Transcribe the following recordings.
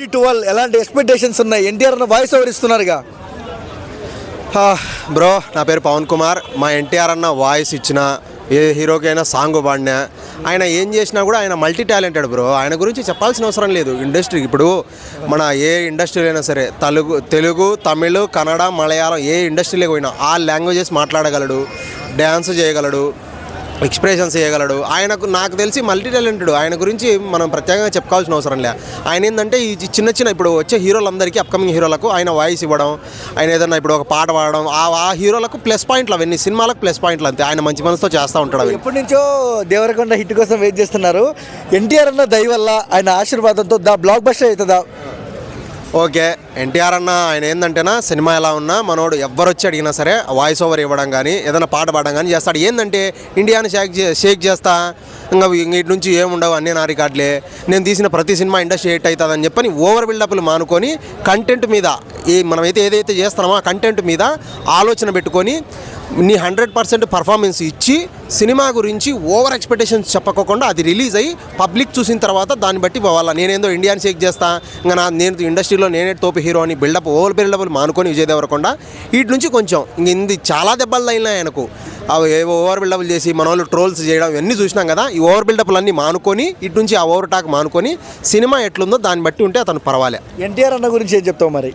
12 ఎలాంటి ఎక్స్పెక్టేషన్స్ ఉన్నాయి? ఎన్టీఆర్ అన్న వాయిస్ ఓవర్ ఇస్తున్నారుగా. బ్రో, నా పేరు పవన్ కుమార్. మా ఎన్టీఆర్ అన్న వాయిస్ ఇచ్చిన ఏ హీరోకైనా సాంగ్ పాడినా ఆయన ఏం చేసినా కూడా ఆయన మల్టీ టాలెంటెడ్ బ్రో. ఆయన గురించి చెప్పాల్సిన అవసరం లేదు. ఇండస్ట్రీ ఇప్పుడు మన ఏ ఇండస్ట్రీలో అయినా సరే తెలుగు తమిళ్ కన్నడ మలయాళం ఏ ఇండస్ట్రీలోకి పోయినా ఆ లాంగ్వేజెస్ మాట్లాడగలడు, డ్యాన్స్ చేయగలడు, ఎక్స్ప్రెషన్స్ చేయగలడు. ఆయనకు నాకు తెలిసి మల్టీ టాలెంటెడ్. ఆయన గురించి మనం ప్రత్యేకంగా చెప్పుకోవాల్సిన అవసరం లే. ఆయన ఏంటంటే ఈ చిన్న ఇప్పుడు వచ్చే హీరోలందరికీ అప్కమింగ్ హీరోలకు ఆయన వాయిస్ ఇవ్వడం, ఆయన ఏదన్నా ఇప్పుడు ఒక పాట పాడడం, ఆ హీరోలకు ప్లస్ పాయింట్లు, అవన్నీ సినిమాలకు ప్లస్ పాయింట్లు అంతే. ఆయన మంచి మనసుతో చేస్తూ ఉంటాడు. ఎప్పటి నుంచో దేవరకొండ హిట్ కోసం వెయిట్ చేస్తున్నారు. ఎన్టీఆర్ అన్న దయ వల్ల ఆయన ఆశీర్వాదంతో బ్లాక్ బస్టర్ అవుతుందా? ఓకే, ఎన్టీఆర్ అన్న ఆయన ఏంటంటేనా సినిమా ఎలా ఉన్నా మనోడు ఎవ్వరు వచ్చి అడిగినా సరే వాయిస్ ఓవర్ ఇవ్వడం కానీ ఏదైనా పాట పాడడం కానీ చేస్తాడు. ఏంటంటే ఇండియాని షేక్ చేస్తా, ఇంకా ఇటు నుంచి ఏముండవు అన్నీ నా రికార్డులే, నేను తీసిన ప్రతి సినిమా ఇండస్ట్రీ హిట్ అవుతుందని చెప్పని ఓవర్ బిల్డప్లు మానుకొని కంటెంట్ మీద మనమైతే ఏదైతే చేస్తున్నామో ఆ కంటెంట్ మీద ఆలోచన పెట్టుకొని నీ 100% పర్ఫార్మెన్స్ ఇచ్చి సినిమా గురించి ఓవర్ ఎక్స్పెక్టేషన్స్ చెప్పకోకుండా అది రిలీజ్ అయ్యి పబ్లిక్ చూసిన తర్వాత దాన్ని బట్టి పోవాలా. నేనేందో ఇండియాని షేక్ చేస్తా, ఇంకా నేను ఇండస్ట్రీలో నేనే తోపు హీరో అని ఓవర్ బిల్డప్లు మానుకొని విజయ్ దేవరకొండ వీటి నుంచి కొంచెం ఇంక చాలా దెబ్బలు తగిలినాయి ఆయనకు. అవి ఏవో ఓవర్ బిల్డప్లు చేసి మన వాళ్ళు ట్రోల్స్ చేయడం ఇవన్నీ చూసినాం కదా. ఈ ఓవర్ బిల్డప్లు అన్నీ మానుకొని ఇటు నుంచి ఆ ఓవర్ టాక్ మానుకొని సినిమా ఎట్లుందో దాన్ని బట్టి ఉంటే అతను పర్వాలే. ఎన్టీఆర్ అన్న గురించి ఏం చెప్తావు మరి?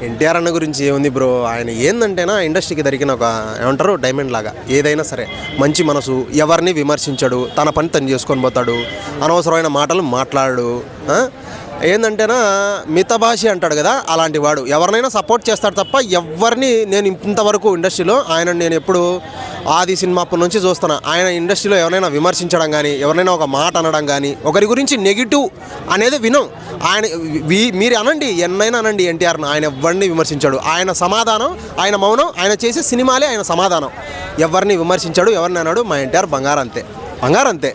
ఎన్టీఆర్ అన్న గురించి ఏముంది బ్రో, ఆయన ఏందంటేనా ఇండస్ట్రీకి దొరికిన ఒక ఏమంటారు డైమండ్ లాగా. ఏదైనా సరే మంచి మనసు, ఎవరిని విమర్శించడు, తన పని తను చేసుకొని పోతాడు, అనవసరమైన మాటలు మాట్లాడు. ఏందంటేనా మితభాషి అంటాడు కదా, అలాంటి వాడు. ఎవరినైనా సపోర్ట్ చేస్తాడు తప్ప ఎవరిని నేను ఇంతవరకు ఇండస్ట్రీలో ఆయన నేను ఎప్పుడు ఆది సినిమా అప్పటి నుంచి చూస్తున్నా. ఆయన ఇండస్ట్రీలో ఎవరైనా విమర్శించడం కానీ ఎవరైనా ఒక మాట అనడం కానీ ఒకరి గురించి నెగిటివ్ అనేది వినం. ఆయన మీరు అనండి, ఎన్నైనా అనండి ఎన్టీఆర్ను, ఆయన ఎవరిని విమర్శించాడు. ఆయన సమాధానం, ఆయన మౌనం, ఆయన చేసే సినిమాలే ఆయన సమాధానం. ఎవరిని విమర్శించాడు, ఎవరిని అన్నాడు. మా ఎన్టీఆర్ బంగారం అంతే.